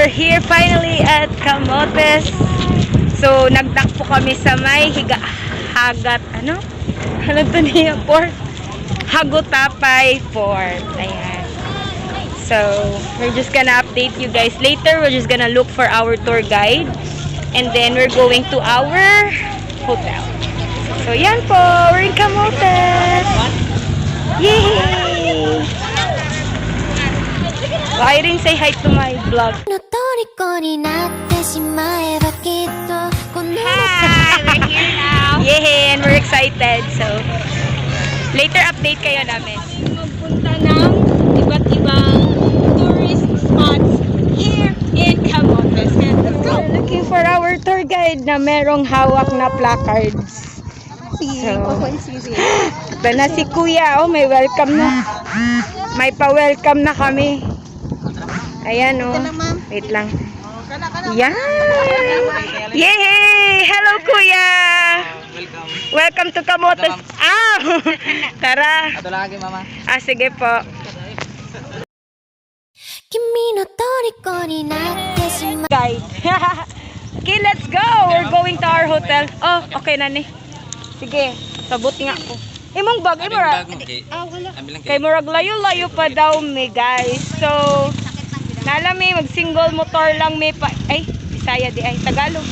we're here finally at Camotes. So, nagtakpo kami sa may hagat, ano to niya, port? Hagutapay Port. Ayan. So, we're just gonna update you guys later. We're just gonna look for our tour guide. And then, we're going to our hotel. So, yan po. We're in Camotes. Yay! So, Irene, say hi to my vlog. Hi! We're here now. Yay! And we're excited. So, later update kayo namin. Magpunta ng iba't ibang tourist spots here in Camotes. Let's go! We're looking for our tour guide na merong hawak na placards. So, ito na si Kuya. Oh, may welcome na. May pa-welcome na kami. Ayan, oh. Wait lang. Yan! Yay! Hello, Kuya! Welcome to Camotes. Ah! Tara. Ato lagi, mama. Ah, sige po. Guide. Okay, let's go. We're going to our hotel. Oh, okay na ni. Sige, sabot nga ko. Imong bag, kay murag layo-layo pa daw me, guys. So, nalami mag-single motor lang may pa. Ay, Bisaya di ay Tagalog.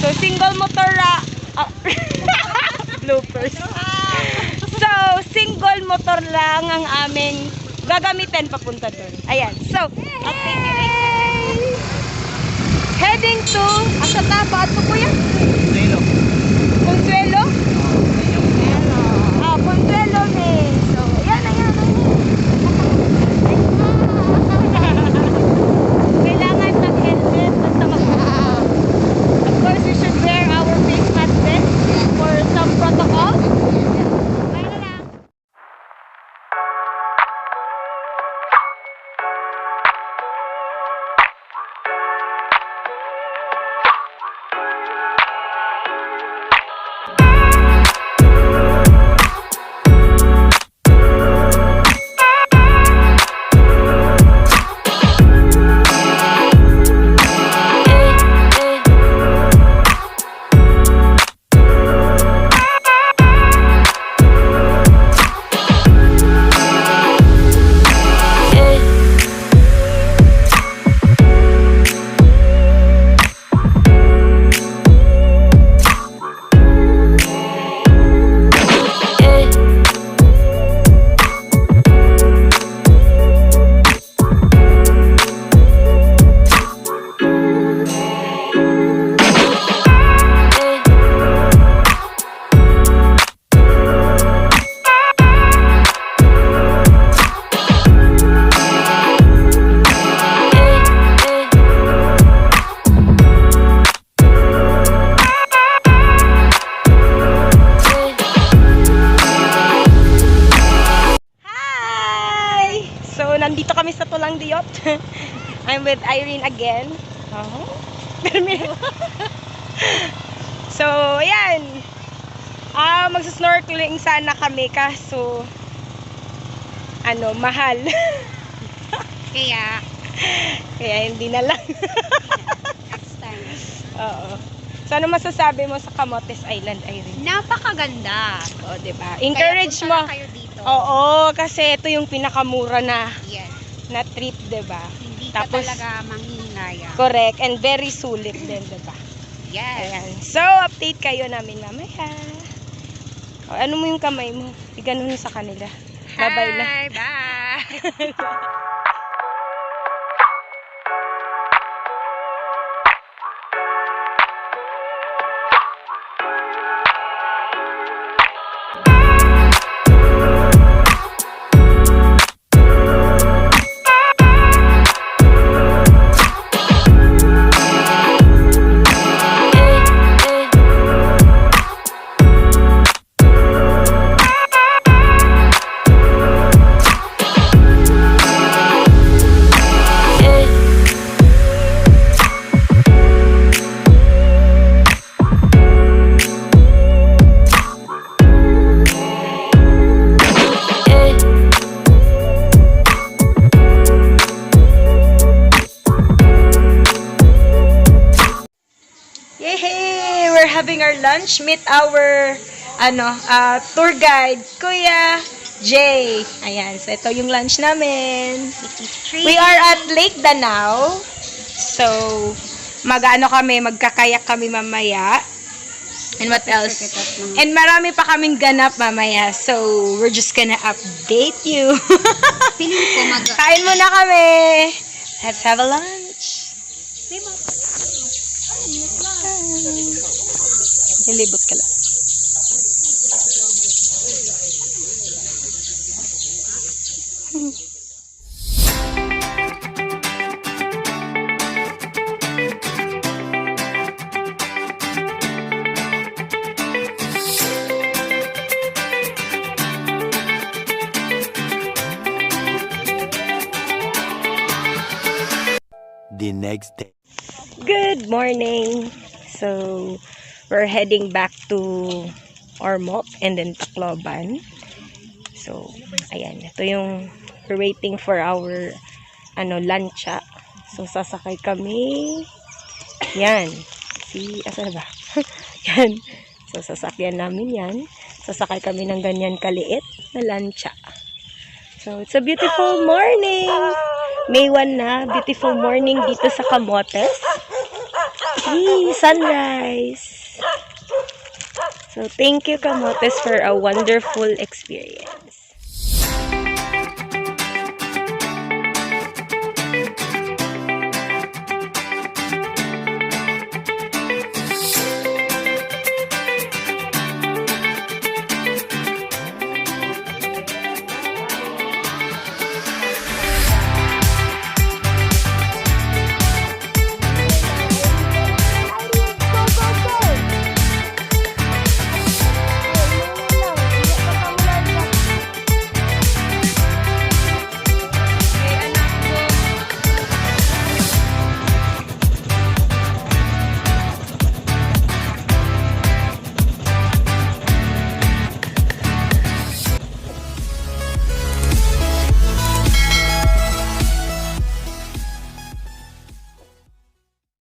So, single motor bloopers. So, single motor lang ang aming gagamitin papunta doon. Ayan. So, update you later. Heading to asa taba ato kuya? Consuelo. Ah, Consuelo me. So, yan na yan. Kailangan mag-helmet basta Of course, we should wear our face mask then for some protocol. Bye na lang. Nandito kami sa Tulang Diot. I'm with Irene again. So, ayan. Magsusnorkeling sana kami kaso mahal. Kaya hindi na lang. Next time. Oo. So, ano masasabi mo sa Camotes Island, Irene? Napakaganda. O, diba? Encourage mo. Kayo dito. Oo, kasi ito yung pinakamura na Yes. na trip, diba? Hindi Tapos, ka talaga manghihinaya. correct. And very sulit din, diba? Yes. Ayan. So, update kayo namin mamaya. O, ano mo yung kamay mo? Iganon sa kanila. Bye-bye na. Hi, bye. having our lunch. Meet our tour guide, Kuya Jay. Ayan, so ito yung lunch namin. We are at Lake Danao. So, magkakayak kami mamaya. And what else? And marami pa kaming ganap mamaya. So, we're just gonna update you. Kain muna kami. Let's have a lunch. Nilibot ka lang. The next day. Good morning. So, we're heading back to Ormoc and then Tacloban. So, ayan. Ito yung we're waiting for our lancha. So, sasakay kami. Yan. Asan ba? Yan. So, sasakyan namin yan. Sasakay kami ng ganyan kaliit na lancha. So, it's a beautiful morning. May 1 na. Beautiful morning dito sa Camotes. Sunrise. So, thank you, Camotes, for a wonderful experience.